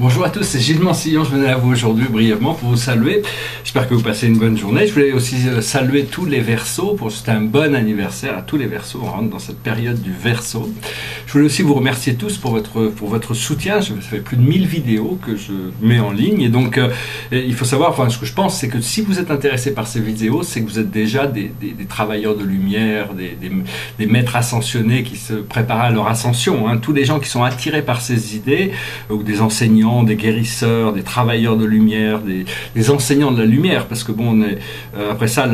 Bonjour à tous, c'est Gilles Mansillon, je venais à vous aujourd'hui brièvement pour vous saluer. J'espère que vous passez une bonne journée. Je voulais aussi saluer tous les Verseaux pour souhaiter un bon anniversaire à tous les Verseaux. On rentre dans cette période du Verseau. Je voulais aussi vous remercier tous pour votre soutien. Ça fait plus de 1000 vidéos que je mets en ligne. Et donc, il faut savoir, enfin, ce que je pense, c'est que si vous êtes intéressé par ces vidéos, c'est que vous êtes déjà des travailleurs de lumière, des maîtres ascensionnés qui se préparent à leur ascension. Hein. Tous les gens qui sont attirés par ces idées, ou des enseignants, des guérisseurs, des travailleurs de lumière, des enseignants de la lumière, parce que bon, on est, après ça,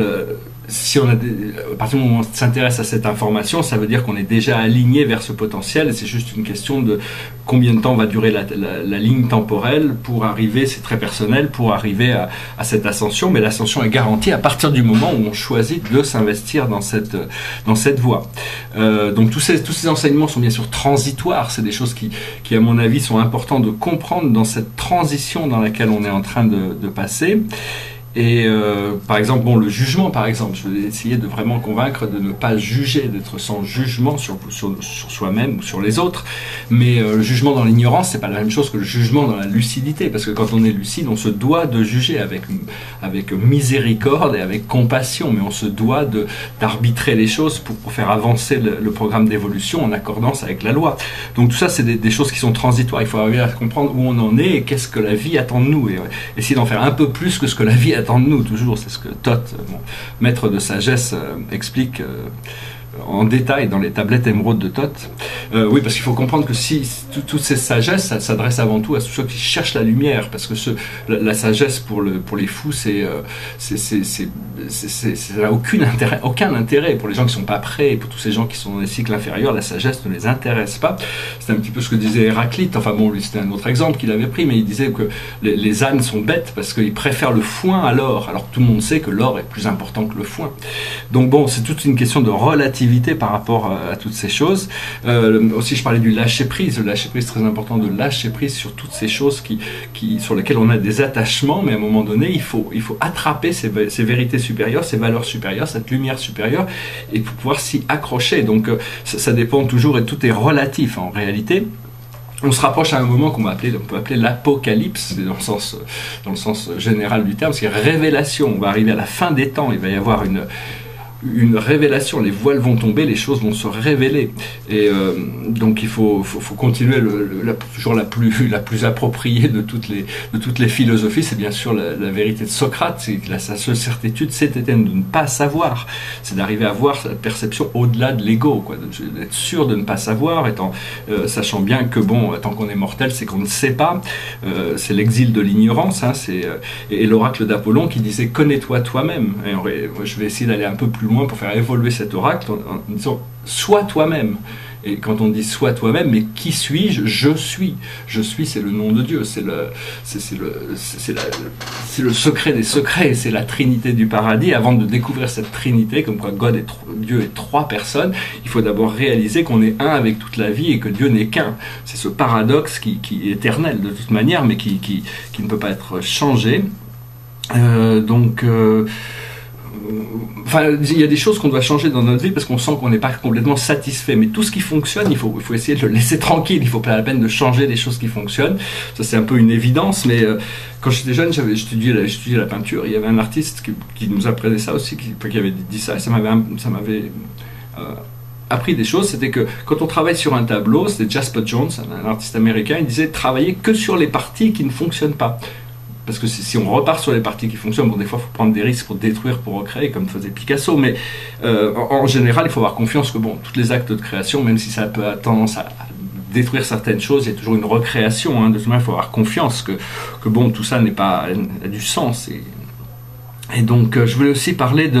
si on a à partir du moment où on s'intéresse à cette information, ça veut dire qu'on est déjà aligné vers ce potentiel, et c'est juste une question de combien de temps va durer la ligne temporelle pour arriver, c'est très personnel, pour arriver à cette ascension, mais l'ascension est garantie à partir du moment où on choisit de s'investir dans cette voie. Donc tous ces enseignements sont bien sûr transitoires, c'est des choses qui à mon avis sont importantes de comprendre dans cette transition dans laquelle on est en train de passer. Et par exemple, bon, le jugement, par exemple, je vais essayer de vraiment convaincre de ne pas juger, d'être sans jugement sur soi-même ou sur les autres. Mais le jugement dans l'ignorance, c'est pas la même chose que le jugement dans la lucidité, parce que quand on est lucide, on se doit de juger avec miséricorde et avec compassion, mais on se doit d'arbitrer les choses pour faire avancer le programme d'évolution en accordance avec la loi. Donc tout ça, c'est des choses qui sont transitoires. Il faut arriver à comprendre où on en est et qu'est-ce que la vie attend de nous, et essayer d'en faire un peu plus que ce que la vie attend de nous, toujours. C'est ce que Thoth, mon maître de sagesse, explique en détail dans les tablettes émeraudes de Thoth. Oui, parce qu'il faut comprendre que si toutes ces sagesses, ça s'adresse avant tout à ceux qui cherchent la lumière, parce que la sagesse pour les fous, ça n'a aucun intérêt pour les gens qui sont pas prêts, et pour tous ces gens qui sont dans les cycles inférieurs, la sagesse ne les intéresse pas. C'est un petit peu ce que disait Héraclite. Enfin bon, lui c'était un autre exemple qu'il avait pris, mais il disait que les ânes sont bêtes parce qu'ils préfèrent le foin à l'or, alors que tout le monde sait que l'or est plus important que le foin. Donc bon, c'est toute une question de relativité par rapport à toutes ces choses. Aussi, je parlais du lâcher-prise. Le lâcher-prise, c'est très important de lâcher prise sur toutes ces choses sur lesquelles on a des attachements, mais à un moment donné, il faut attraper ces vérités supérieures, ces valeurs supérieures, cette lumière supérieure, et pour pouvoir s'y accrocher. Donc, ça dépend toujours, et tout est relatif en réalité. On se rapproche à un moment qu'on peut appeler l'apocalypse, dans le sens général du terme, c'est révélation. On va arriver à la fin des temps, il va y avoir une révélation, les voiles vont tomber, les choses vont se révéler, et donc il faut continuer toujours la plus appropriée de toutes les philosophies, c'est bien sûr la vérité de Socrate, c'est que sa seule certitude c'était de ne pas savoir, c'est d'arriver à voir sa perception au-delà de l'ego, d'être sûr de ne pas savoir, sachant bien que bon, tant qu'on est mortel, c'est qu'on ne sait pas, c'est l'exil de l'ignorance, hein, et l'oracle d'Apollon qui disait connais-toi toi-même, et je vais essayer d'aller un peu plus loin pour faire évoluer cet oracle en disant sois toi-même. Et quand on dit sois toi-même, mais qui suis-je? Je suis. Je suis, c'est le nom de Dieu, c'est le secret des secrets, c'est la Trinité du paradis. Avant de découvrir cette Trinité, comme quoi Dieu est trois personnes, il faut d'abord réaliser qu'on est un avec toute la vie et que Dieu n'est qu'un. C'est ce paradoxe qui est éternel de toute manière, mais qui ne peut pas être changé. Enfin, il y a des choses qu'on doit changer dans notre vie parce qu'on sent qu'on n'est pas complètement satisfait. Mais tout ce qui fonctionne, il faut essayer de le laisser tranquille. Il faut pas la peine de changer des choses qui fonctionnent. Ça, c'est un peu une évidence. Mais quand j'étais jeune, j'avais étudié la peinture. Il y avait un artiste qui nous apprenait ça aussi, qui avait dit ça. Et ça m'avait appris des choses. C'était que quand on travaille sur un tableau, c'était Jasper Jones, un artiste américain, il disait travailler que sur les parties qui ne fonctionnent pas. Parce que si on repart sur les parties qui fonctionnent, bon, des fois il faut prendre des risques pour détruire, pour recréer, comme faisait Picasso, mais en général il faut avoir confiance que bon, tous les actes de création, même si ça peut avoir tendance à détruire certaines choses, il y a toujours une recréation, hein. De toute manière il faut avoir confiance que bon, tout ça a du sens. Et donc, je voulais aussi parler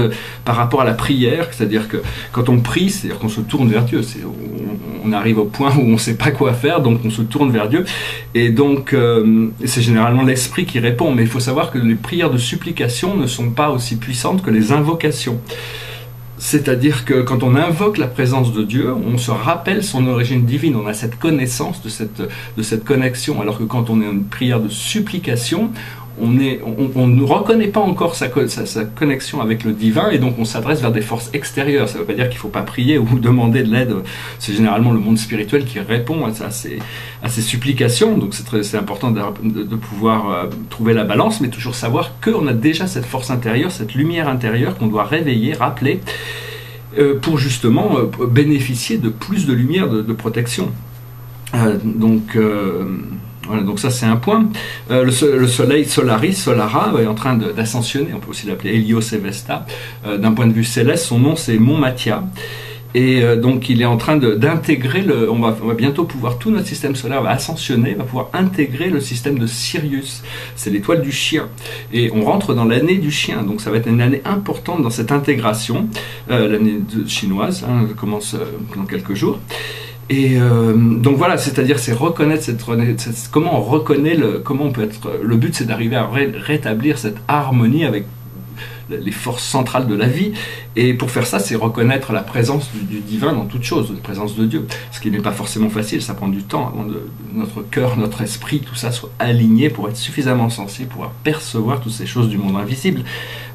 par rapport à la prière, c'est-à-dire que quand on prie, c'est-à-dire qu'on se tourne vers Dieu. On arrive au point où on ne sait pas quoi faire, donc on se tourne vers Dieu. Et donc, c'est généralement l'esprit qui répond. Mais il faut savoir que les prières de supplication ne sont pas aussi puissantes que les invocations. C'est-à-dire que quand on invoque la présence de Dieu, on se rappelle son origine divine, on a cette connaissance de cette connexion, alors que quand on est en prière de supplication, on ne reconnaît pas encore sa connexion avec le divin, et donc on s'adresse vers des forces extérieures. Ça ne veut pas dire qu'il ne faut pas prier ou demander de l'aide. C'est généralement le monde spirituel qui répond à ces supplications. Donc c'est important de pouvoir trouver la balance, mais toujours savoir qu'on a déjà cette force intérieure, cette lumière intérieure qu'on doit réveiller, rappeler, pour justement bénéficier de plus de lumière, de protection. Voilà, donc ça c'est un point. Le soleil Solaris, Solara, est en train d'ascensionner, on peut aussi l'appeler Helios et Vesta. D'un point de vue céleste, son nom c'est Mont Mathia. Et donc il est en train d'intégrer, on va bientôt pouvoir, tout notre système solaire va ascensionner, va pouvoir intégrer le système de Sirius. C'est l'étoile du chien. Et on rentre dans l'année du chien, donc ça va être une année importante dans cette intégration. L'année chinoise, commence dans quelques jours. Et donc voilà, c'est-à-dire c'est reconnaître comment on reconnaît comment on peut être. Le but c'est d'arriver à rétablir cette harmonie avec les forces centrales de la vie, et pour faire ça c'est reconnaître la présence du divin dans toute chose, la présence de Dieu, ce qui n'est pas forcément facile, ça prend du temps avant que notre cœur, notre esprit, tout ça soit aligné pour être suffisamment sensible, pour percevoir toutes ces choses du monde invisible.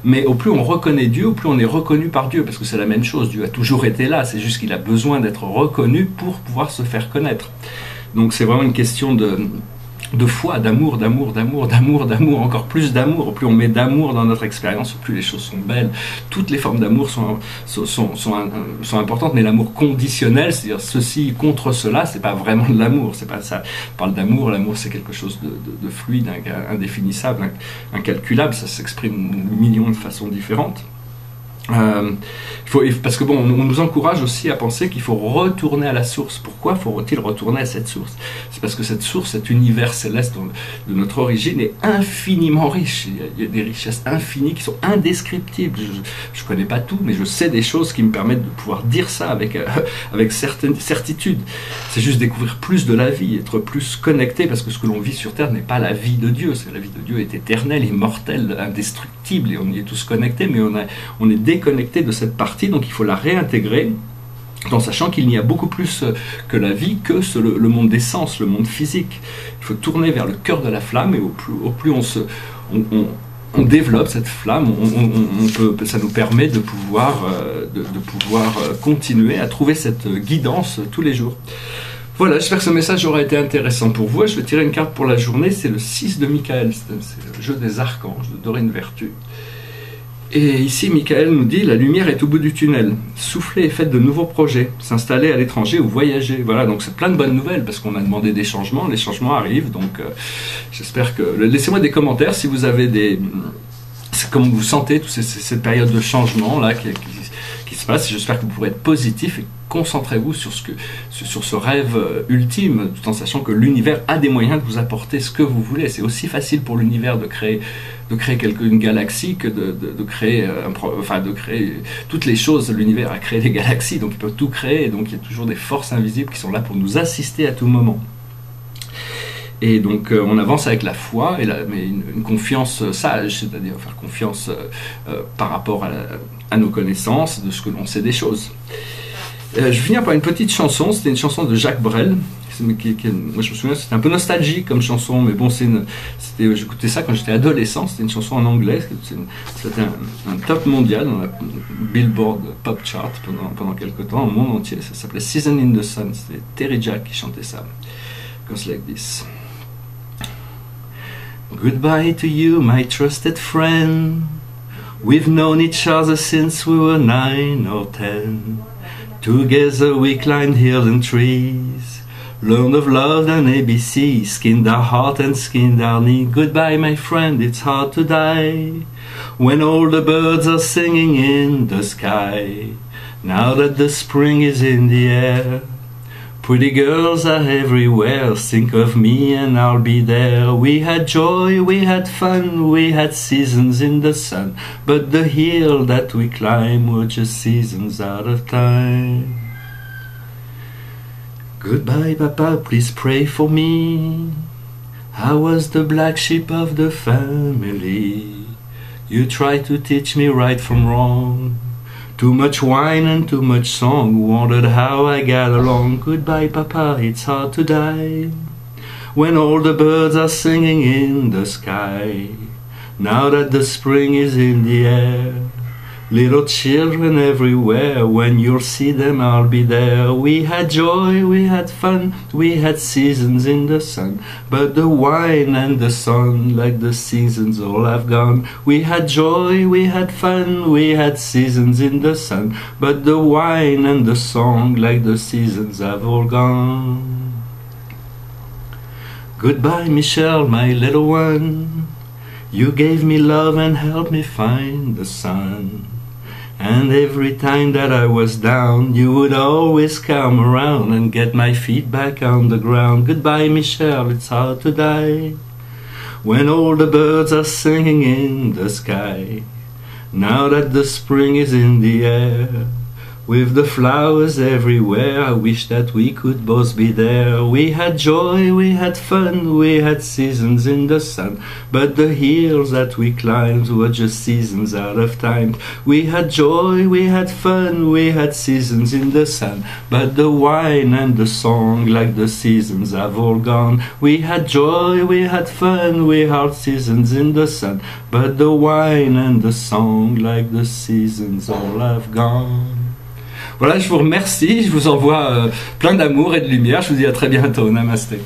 Mais au plus on reconnaît Dieu, au plus on est reconnu par Dieu, parce que c'est la même chose, Dieu a toujours été là, c'est juste qu'il a besoin d'être reconnu pour pouvoir se faire connaître. Donc c'est vraiment une question de foi, d'amour, encore plus d'amour. Au plus on met d'amour dans notre expérience, au plus les choses sont belles. Toutes les formes d'amour sont importantes, mais l'amour conditionnel, c'est-à-dire ceci contre cela, c'est pas vraiment de l'amour. C'est pas ça. On parle d'amour, l'amour c'est quelque chose de fluide, indéfinissable, incalculable. Ça s'exprime de millions de façons différentes. Parce que bon, on nous encourage aussi à penser qu'il faut retourner à la source. Pourquoi faut-il retourner à cette source? C'est parce que cette source, cet univers céleste de notre origine est infiniment riche. Il y a des richesses infinies qui sont indescriptibles. Je ne connais pas tout, mais je sais des choses qui me permettent de pouvoir dire ça avec certaines certitudes. C'est juste découvrir plus de la vie, être plus connecté, parce que ce que l'on vit sur Terre n'est pas la vie de Dieu. La vie de Dieu est éternelle, immortelle, indestructible, et on y est tous connectés, mais on est déconnecté de cette partie, donc il faut la réintégrer, en sachant qu'il n'y a beaucoup plus que la vie que le monde des sens, le monde physique. Il faut tourner vers le cœur de la flamme, et au plus on développe cette flamme, ça nous permet de pouvoir continuer à trouver cette guidance tous les jours. Voilà, j'espère que ce message aura été intéressant pour vous. Je vais tirer une carte pour la journée, c'est le 6 de Michael, c'est le jeu des archanges de Doreen Vertu. Et ici, Michael nous dit, la lumière est au bout du tunnel. Soufflez et faites de nouveaux projets. S'installer à l'étranger ou voyager. Voilà, donc c'est plein de bonnes nouvelles, parce qu'on a demandé des changements. Les changements arrivent, donc j'espère que... Laissez-moi des commentaires si vous avez comment vous sentez toute cette période de changement là qui se passe. J'espère que vous pourrez être positif, et concentrez-vous sur ce rêve ultime, tout en sachant que l'univers a des moyens de vous apporter ce que vous voulez. C'est aussi facile pour l'univers de créer une galaxie que de créer toutes les choses. L'univers a créé des galaxies, donc il peut tout créer, et donc il y a toujours des forces invisibles qui sont là pour nous assister à tout moment. Et donc on avance avec la foi, mais une confiance sage, c'est-à-dire faire confiance par rapport à nos connaissances, de ce que l'on sait des choses. Je vais finir par une petite chanson, c'était une chanson de Jacques Brel. Moi je me souviens, c'était un peu nostalgique comme chanson, mais bon, j'écoutais ça quand j'étais adolescent, c'était une chanson en anglais, c'était un top mondial dans la Billboard Pop Chart pendant quelques temps, au monde entier. Ça s'appelait Season in the Sun, c'était Terry Jack qui chantait ça. It goes like this. Goodbye to you, my trusted friend. We've known each other since we were 9 or 10. Together we climbed hills and trees, learned of love and ABC, skinned our heart and skinned our knee. Goodbye, my friend, it's hard to die when all the birds are singing in the sky. Now that the spring is in the air, pretty girls are everywhere. Think of me and I'll be there. We had joy, we had fun, we had seasons in the sun, but the hill that we climb were just seasons out of time. Goodbye, Papa, please pray for me. I was the black sheep of the family. You tried to teach me right from wrong. Too much wine and too much song, wondered how I got along. Goodbye, Papa, it's hard to die when all the birds are singing in the sky, now that the spring is in the air. Little children everywhere, when you'll see them I'll be there. We had joy, we had fun, we had seasons in the sun, but the wine and the sun, like the seasons, all have gone. We had joy, we had fun, we had seasons in the sun, but the wine and the song, like the seasons, have all gone. Goodbye, Michelle, my little one. You gave me love and helped me find the sun. And every time that I was down, you would always come around and get my feet back on the ground. Goodbye, Michelle, it's hard to die when all the birds are singing in the sky, now that the spring is in the air. With the flowers everywhere, I wish that we could both be there. We had joy, we had fun, we had seasons in the sun, but the hills that we climbed were just seasons out of time. We had joy, we had fun, we had seasons in the sun, but the wine and the song, like the seasons, have all gone. We had joy, we had fun, we had seasons in the sun, but the wine and the song, like the seasons, all have gone. Voilà, je vous remercie, je vous envoie plein d'amour et de lumière, je vous dis à très bientôt, namasté.